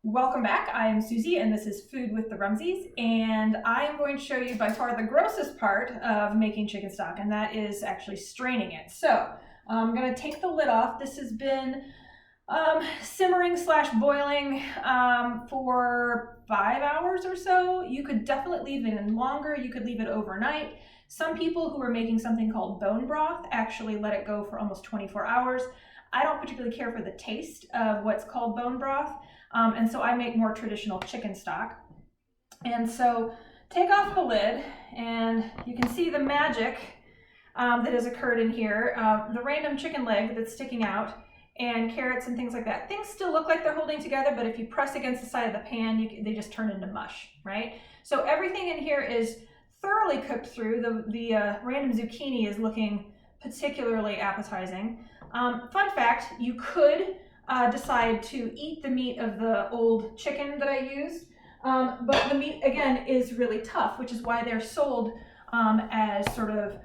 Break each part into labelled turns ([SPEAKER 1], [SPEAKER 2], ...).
[SPEAKER 1] Welcome back. I am Susie and this is Food with the Rumseys, and I am going to show you by far the grossest part of making chicken stock, and that is actually straining it. So I'm going to take the lid off. This has been simmering / boiling for 5 hours or so. You could definitely leave it in longer. You could leave it overnight. Some people who are making something called bone broth actually let it go for almost 24 hours. I don't particularly care for the taste of what's called bone broth. And so I make more traditional chicken stock. And so take off the lid and you can see the magic that has occurred in here. The random chicken leg that's sticking out and carrots and things like that. Things still look like they're holding together, but if you press against the side of the pan, they just turn into mush, right? So everything in here is thoroughly cooked through. The random zucchini is looking particularly appetizing. Fun fact, you could decide to eat the meat of the old chicken that I used, but the meat again is really tough, which is why they're sold as sort of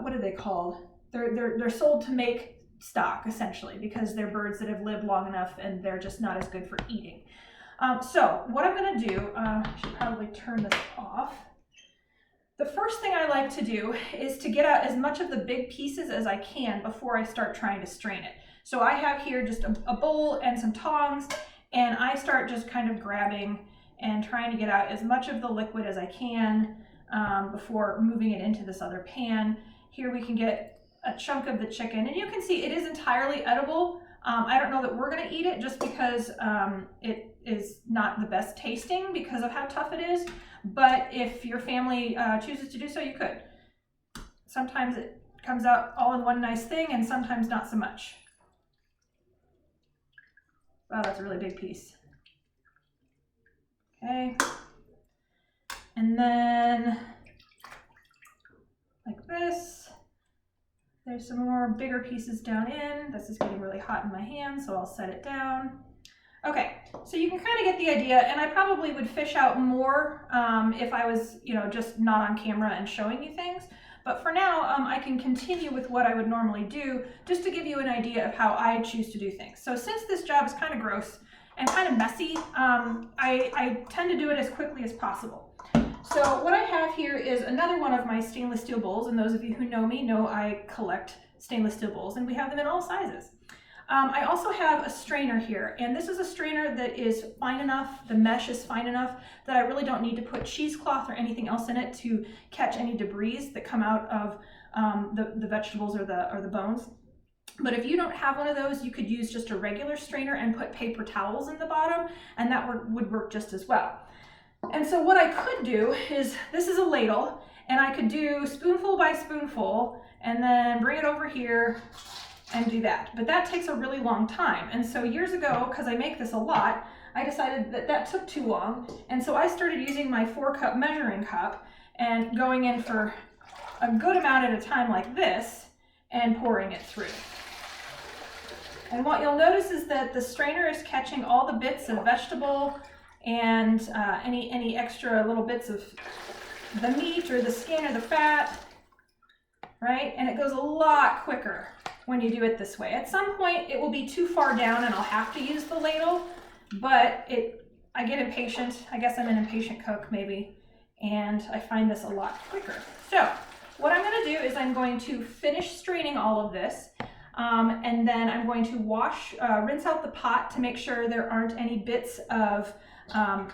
[SPEAKER 1] what are they called? They're sold to make stock essentially, because they're birds that have lived long enough and they're just not as good for eating. So what I'm going to do, I should probably turn this off. The first thing I like to do is to get out as much of the big pieces as I can before I start trying to strain it. So I have here just a bowl and some tongs, and I start just kind of grabbing and trying to get out as much of the liquid as I can before moving it into this other pan. Here we can get a chunk of the chicken, and you can see it is entirely edible. I don't know that we're going to eat it just because it is not the best tasting because of how tough it is, but if your family chooses to do so, you could. Sometimes it comes out all in one nice thing, and sometimes not so much. Wow, that's a really big piece. Okay. And then, like this, there's some more bigger pieces down in. This is getting really hot in my hand, so I'll set it down. Okay, so you can kind of get the idea, and I probably would fish out more if I was, just not on camera and showing you things. But for now, I can continue with what I would normally do just to give you an idea of how I choose to do things. So since this job is kind of gross and kind of messy, I tend to do it as quickly as possible. So what I have here is another one of my stainless steel bowls, and those of you who know me know I collect stainless steel bowls, and we have them in all sizes. I also have a strainer here, and this is a strainer that is fine enough, the mesh is fine enough that I really don't need to put cheesecloth or anything else in it to catch any debris that come out of the vegetables or the bones. But if you don't have one of those, you could use just a regular strainer and put paper towels in the bottom, and that would work just as well. And so what I could do is, this is a ladle, and I could do spoonful by spoonful, and then bring it over here and do that. But that takes a really long time. And so years ago, because I make this a lot, I decided that took too long. And so I started using my 4-cup measuring cup and going in for a good amount at a time like this and pouring it through. And what you'll notice is that the strainer is catching all the bits of vegetable and any extra little bits of the meat or the skin or the fat, right? And it goes a lot quicker when you do it this way. At some point it will be too far down and I'll have to use the ladle, but I get impatient. I guess I'm an impatient cook maybe, and I find this a lot quicker. So what I'm going to do is I'm going to finish straining all of this, and then I'm going to rinse out the pot to make sure there aren't any bits of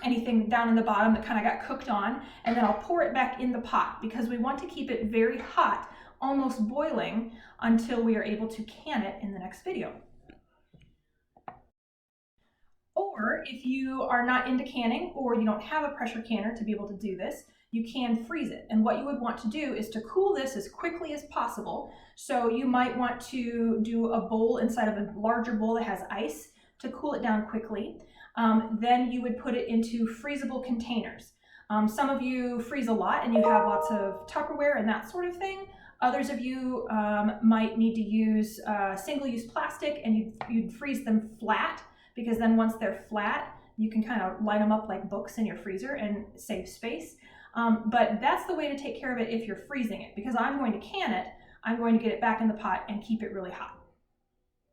[SPEAKER 1] anything down in the bottom that kind of got cooked on, and then I'll pour it back in the pot because we want to keep it very hot, almost boiling, until we are able to can it in the next video. Or if you are not into canning, or you don't have a pressure canner to be able to do this, you can freeze it. And what you would want to do is to cool this as quickly as possible. So you might want to do a bowl inside of a larger bowl that has ice to cool it down quickly. Then you would put it into freezable containers. Some of you freeze a lot and you have lots of Tupperware and that sort of thing. Others of you might need to use single-use plastic, and you'd freeze them flat, because then once they're flat, you can kind of line them up like books in your freezer and save space. But that's the way to take care of it if you're freezing it, because I'm going to can it. I'm going to get it back in the pot and keep it really hot.